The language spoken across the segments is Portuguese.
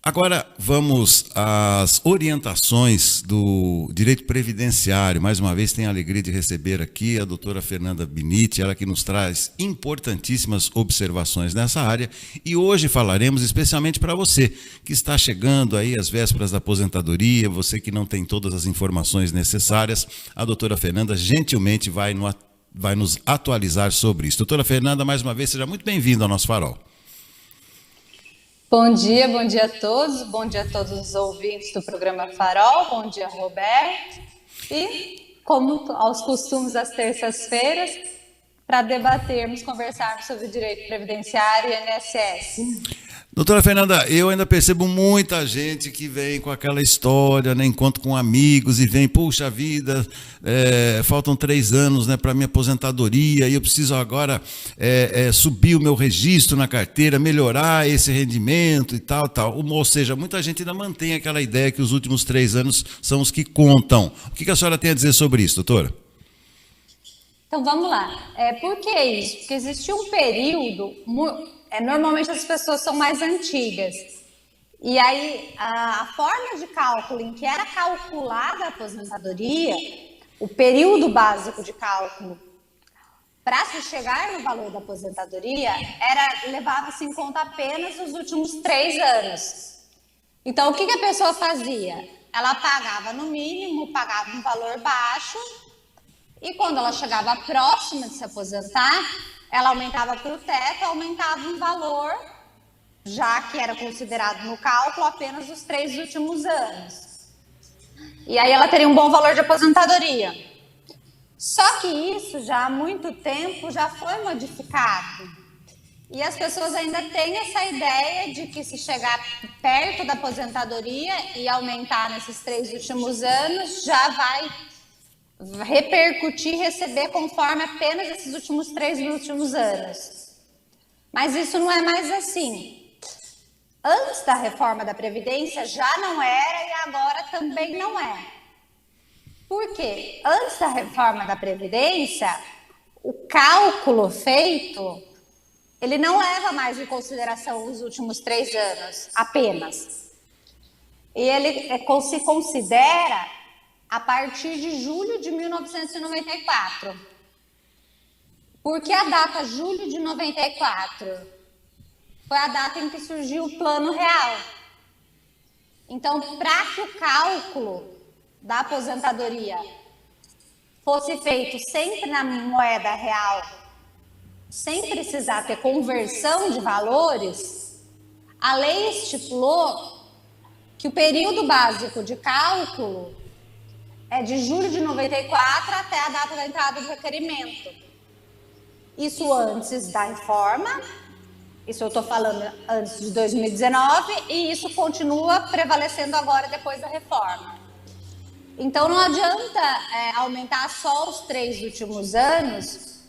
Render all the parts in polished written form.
Agora vamos às orientações do direito previdenciário. Mais uma vez tenho a alegria de receber aqui a doutora Fernanda Binitti, ela que nos traz importantíssimas observações nessa área. E hoje falaremos especialmente para você que está chegando aí às vésperas da aposentadoria, você que não tem todas as informações necessárias. A doutora Fernanda gentilmente vai nos atualizar sobre isso. Doutora Fernanda, mais uma vez, seja muito bem-vinda ao nosso Farol. Bom dia bom dia a todos os ouvintes do programa Farol, bom dia Roberto, e como aos costumes às terças-feiras, para debatermos, conversarmos sobre direito previdenciário e INSS. Doutora Fernanda, eu ainda percebo muita gente que vem com aquela história, né, encontro com amigos e vem, puxa vida, faltam 3 anos, né, para minha aposentadoria e eu preciso agora subir o meu registro na carteira, melhorar esse rendimento e tal. Ou seja, muita gente ainda mantém aquela ideia que os últimos 3 anos são os que contam. O que a senhora tem a dizer sobre isso, doutora? Então vamos lá. Por que isso? Porque existiu um período... normalmente as pessoas são mais antigas. E aí, a forma de cálculo em que era calculada a aposentadoria, o período básico de cálculo, para se chegar no valor da aposentadoria, levava-se em conta apenas os últimos 3 anos. Então, o que a pessoa fazia? Ela pagava no mínimo, pagava um valor baixo, e quando ela chegava próxima de se aposentar, ela aumentava para o teto, aumentava um valor, já que era considerado no cálculo apenas os 3 últimos anos. E aí ela teria um bom valor de aposentadoria. Só que isso já há muito tempo já foi modificado. E as pessoas ainda têm essa ideia de que se chegar perto da aposentadoria e aumentar nesses 3 últimos anos, já vai repercutir, receber conforme apenas esses últimos 3 últimos anos. Mas isso não é mais assim. Antes da reforma da Previdência já não era e agora também não é. Por quê? Antes da reforma da Previdência, o cálculo feito, ele não leva mais em consideração os últimos 3 anos, apenas. E ele se considera a partir de julho de 1994. Por que a data julho de 94? Foi a data em que surgiu o Plano Real. Então, para que o cálculo da aposentadoria fosse feito sempre na moeda real, sem precisar ter conversão de valores, a lei estipulou que o período básico de cálculo é de julho de 94 até a data da entrada do requerimento. Isso antes da reforma, isso eu estou falando antes de 2019, e isso continua prevalecendo agora depois da reforma. Então não adianta aumentar só os 3 últimos anos,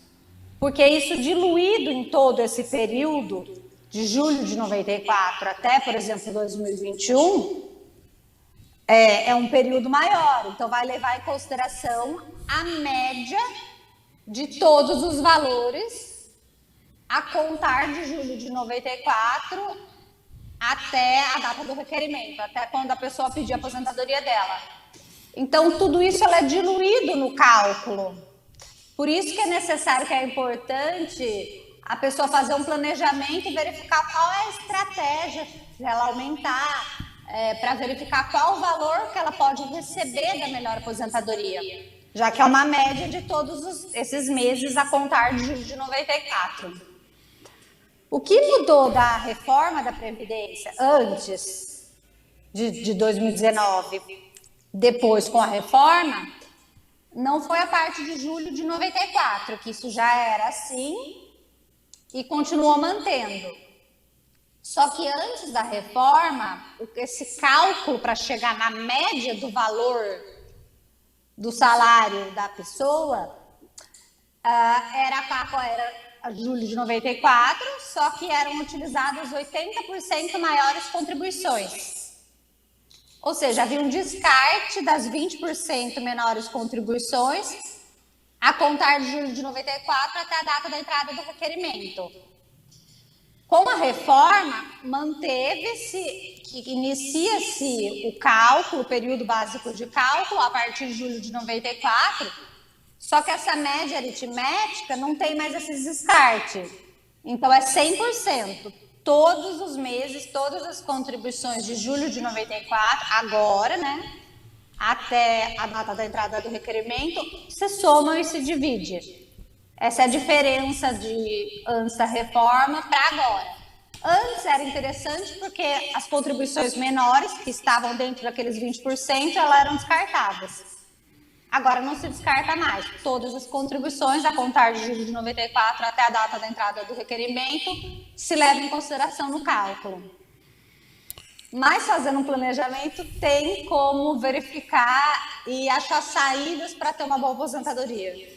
porque isso diluído em todo esse período, de julho de 94 até, por exemplo, 2021, é um período maior, então vai levar em consideração a média de todos os valores a contar de julho de 94 até a data do requerimento, até quando a pessoa pedir a aposentadoria dela. Então, tudo isso é diluído no cálculo. Por isso que é necessário, que é importante a pessoa fazer um planejamento e verificar qual é a estratégia para ela aumentar, para verificar qual o valor que ela pode receber da melhor aposentadoria, já que é uma média de todos esses meses a contar de julho de 94. O que mudou da reforma da Previdência antes de 2019, depois com a reforma, não foi a parte de julho de 94, que isso já era assim e continuou mantendo. Só que antes da reforma, esse cálculo para chegar na média do valor do salário da pessoa era julho de 94, só que eram utilizadas 80% maiores contribuições. Ou seja, havia um descarte das 20% menores contribuições a contar de julho de 94 até a data da entrada do requerimento. Com a reforma, manteve-se que inicia-se o cálculo, o período básico de cálculo, a partir de julho de 94, só que essa média aritmética não tem mais esses descartes. Então, é 100%. Todos os meses, todas as contribuições de julho de 94, agora, né, até a data da entrada do requerimento, se somam e se dividem. Essa é a diferença de antes da reforma para agora. Antes era interessante porque as contribuições menores, que estavam dentro daqueles 20%, elas eram descartadas. Agora não se descarta mais. Todas as contribuições, a contar de julho de 94 até a data da entrada do requerimento, se levam em consideração no cálculo. Mas fazendo um planejamento, tem como verificar e achar saídas para ter uma boa aposentadoria.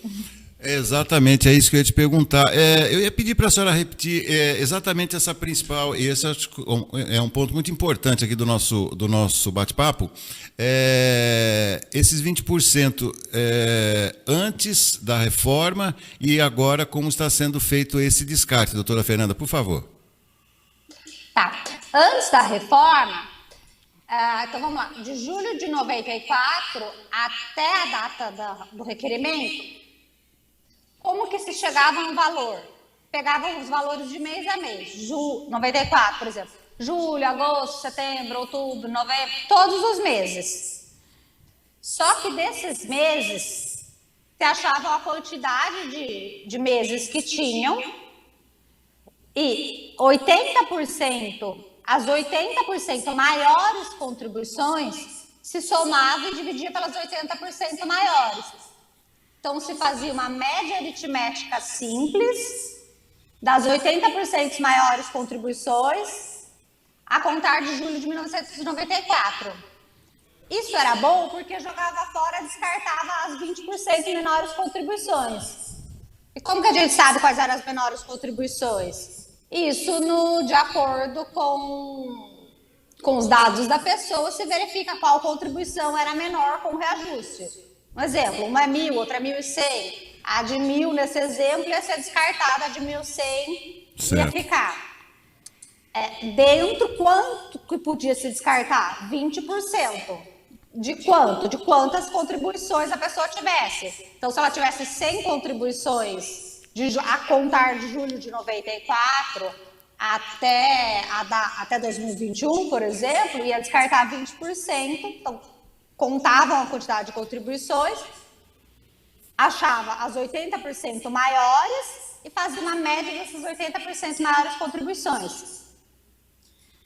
Exatamente, é isso que eu ia te perguntar. Eu ia pedir para a senhora repetir exatamente essa principal, e esse é um ponto muito importante aqui do nosso bate-papo. Esses 20% antes da reforma e agora como está sendo feito esse descarte, doutora Fernanda, por favor. Tá, antes da reforma, então vamos lá, de julho de 94 até a data do requerimento, como que se chegava a um valor? Pegavam os valores de mês a mês. 94, por exemplo. Julho, agosto, setembro, outubro, novembro, todos os meses. Só que desses meses, se achava a quantidade de meses que tinham e 80%, as 80% maiores contribuições se somavam e dividia pelas 80% maiores. Então, se fazia uma média aritmética simples das 80% maiores contribuições a contar de julho de 1994. Isso era bom porque jogava fora, descartava as 20% menores contribuições. E como que a gente sabe quais eram as menores contribuições? Isso de acordo com os dados da pessoa, se verifica qual contribuição era menor com o reajuste. Um exemplo, uma é 1.000, outra é 1.100. A de 1.000 nesse exemplo ia ser descartada, a de 1.100 ia ficar. Dentro, quanto que podia se descartar? 20%. De quanto? De quantas contribuições a pessoa tivesse. Então, se ela tivesse 100 contribuições a contar de julho de 94 até 2021, por exemplo, ia descartar 20%. Então, contavam a quantidade de contribuições, achava as 80% maiores e fazia uma média dessas 80% maiores contribuições.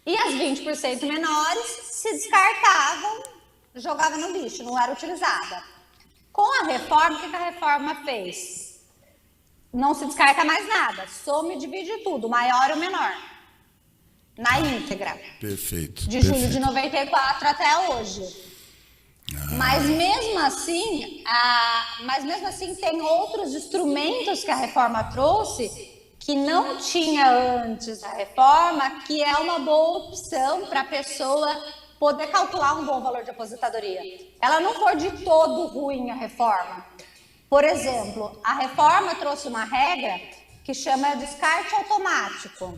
E as 20% menores se descartavam, jogava no lixo, não era utilizada. Com a reforma, o que a reforma fez? Não se descarta mais nada, soma e divide tudo, o maior e o menor, na íntegra. Perfeito. De julho de 94 até hoje. Mas mesmo assim tem outros instrumentos que a reforma trouxe que não tinha antes da reforma, que é uma boa opção para a pessoa poder calcular um bom valor de aposentadoria. Ela não foi de todo ruim a reforma. Por exemplo, a reforma trouxe uma regra que chama descarte automático.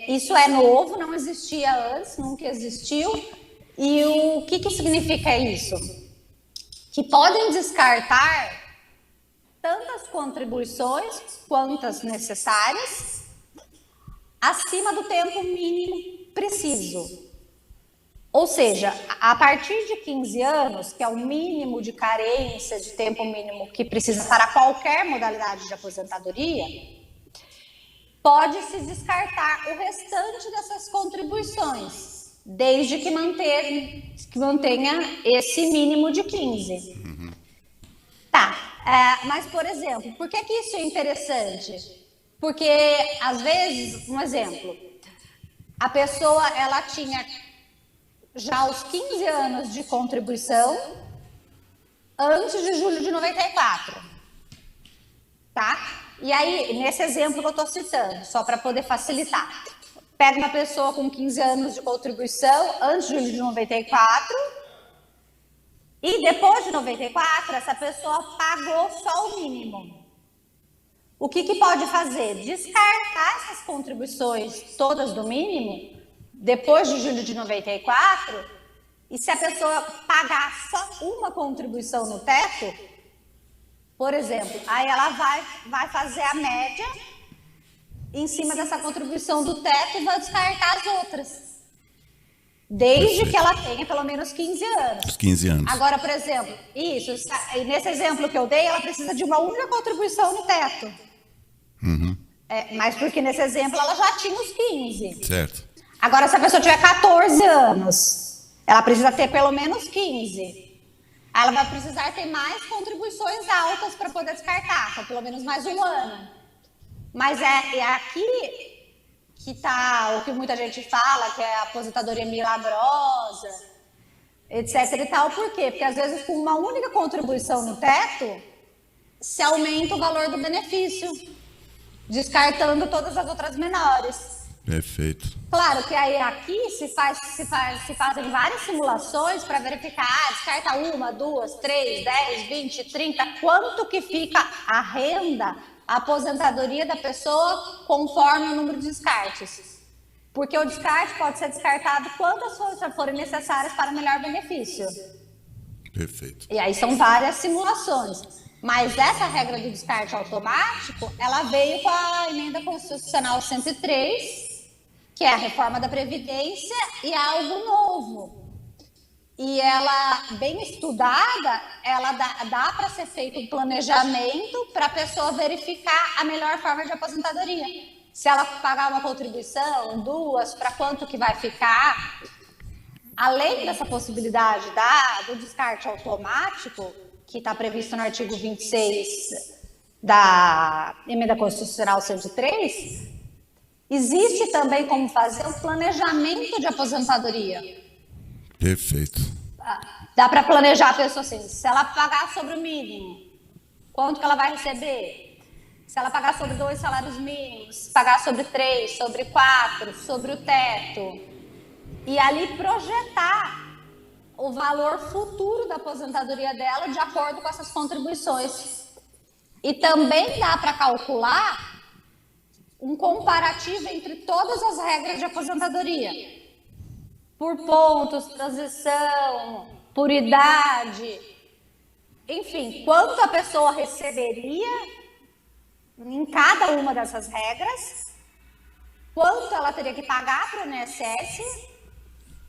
Isso é novo, não existia antes, nunca existiu. E o que significa isso? Que podem descartar tantas contribuições quantas necessárias acima do tempo mínimo preciso. Ou seja, a partir de 15 anos, que é o mínimo de carência de tempo mínimo que precisa para qualquer modalidade de aposentadoria, pode-se descartar o restante dessas contribuições, desde que mantenha esse mínimo de 15. Uhum. Tá, mas, por exemplo, por que isso é interessante? Porque, às vezes, um exemplo, a pessoa, ela tinha já os 15 anos de contribuição antes de julho de 94, tá? E aí, nesse exemplo que eu estou citando, só para poder facilitar, pega uma pessoa com 15 anos de contribuição antes de julho de 94 e depois de 94, essa pessoa pagou só o mínimo. O que pode fazer? Descartar essas contribuições todas do mínimo, depois de julho de 94, e se a pessoa pagar só uma contribuição no teto, por exemplo, aí ela vai fazer a média em cima dessa contribuição do teto e vai descartar as outras. Desde que ela tenha pelo menos 15 anos. Os 15 anos. Agora, por exemplo, nesse exemplo que eu dei, ela precisa de uma única contribuição no teto. Uhum. Mas porque nesse exemplo ela já tinha os 15. Certo. Agora, se a pessoa tiver 14 anos, ela precisa ter pelo menos 15. Ela vai precisar ter mais contribuições altas para poder descartar, então pelo menos mais um ano. Mas é aqui que está o que muita gente fala, que é a aposentadoria milagrosa, etc e tal. Por quê? Porque às vezes com uma única contribuição no teto, se aumenta o valor do benefício, descartando todas as outras menores. Perfeito. Claro que aí aqui se fazem várias simulações para verificar, descarta 1, 2, 3, 10, 20, 30, quanto que fica a renda, a aposentadoria da pessoa conforme o número de descartes. Porque o descarte pode ser descartado quantas forem necessárias para melhor benefício. Perfeito. E aí são várias simulações. Mas essa regra do descarte automático, ela veio com a emenda constitucional 103, que é a reforma da Previdência, e é algo novo. E ela, bem estudada, ela dá para ser feito um planejamento para a pessoa verificar a melhor forma de aposentadoria. Se ela pagar uma contribuição, 2, para quanto que vai ficar. Além dessa possibilidade do descarte automático, que está previsto no artigo 26 da emenda constitucional 103, existe também como fazer um planejamento de aposentadoria. Perfeito. Dá para planejar a pessoa assim, se ela pagar sobre o mínimo, quanto que ela vai receber? Se ela pagar sobre 2 salários mínimos, pagar sobre 3, sobre 4, sobre o teto. E ali projetar o valor futuro da aposentadoria dela de acordo com essas contribuições. E também dá para calcular um comparativo entre todas as regras de aposentadoria. Por pontos, transição, por idade, enfim, quanto a pessoa receberia em cada uma dessas regras, quanto ela teria que pagar para o INSS,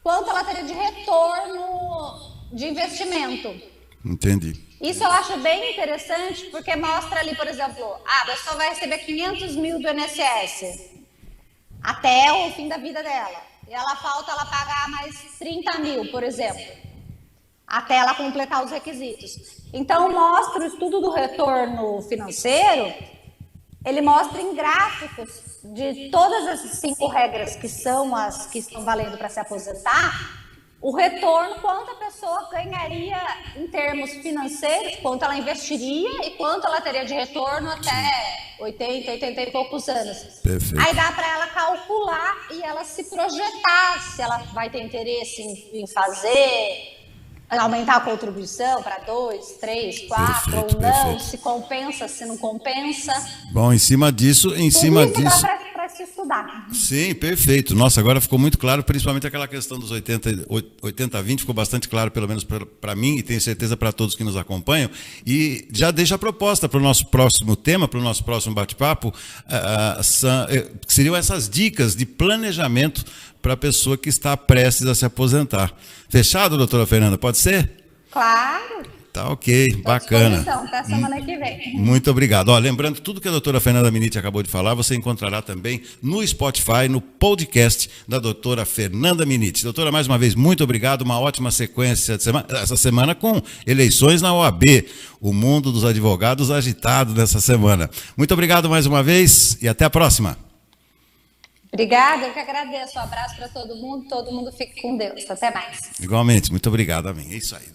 quanto ela teria de retorno de investimento. Entendi. Isso eu acho bem interessante, porque mostra ali, por exemplo, a pessoa vai receber 500 mil do INSS até o fim da vida dela. E ela falta ela pagar mais 30 mil, por exemplo, até ela completar os requisitos. Então, mostra o estudo do retorno financeiro, ele mostra em gráficos de todas as 5 regras que são as que estão valendo para se aposentar, o retorno, quanto a pessoa ganharia em termos financeiros, quanto ela investiria e quanto ela teria de retorno até 80 e poucos anos. Perfeito. Aí dá para ela calcular e ela se projetar se ela vai ter interesse em fazer, aumentar a contribuição para 2, 3, 4 ou não, perfeito. se compensa, se não compensa. Bom, em cima disso... Dá para se estudar. Sim, perfeito. Nossa, agora ficou muito claro, principalmente aquela questão dos 80-20, ficou bastante claro, pelo menos para mim, e tenho certeza para todos que nos acompanham. E já deixo a proposta para o nosso próximo tema, para o nosso próximo bate-papo, que seriam essas dicas de planejamento para a pessoa que está prestes a se aposentar. Fechado, doutora Fernanda? Pode ser? Claro. Tá ok, bacana. Então, até semana que vem. Muito obrigado. Ó, lembrando, tudo que a doutora Fernanda Minitti acabou de falar, você encontrará também no Spotify, no podcast da doutora Fernanda Minitti. Doutora, mais uma vez, muito obrigado. Uma ótima sequência de semana, essa semana com eleições na OAB. O mundo dos advogados agitado nessa semana. Muito obrigado mais uma vez e até a próxima. Obrigada, eu que agradeço. Um abraço para todo mundo fique com Deus. Até mais. Igualmente, muito obrigado. Amém. É isso aí.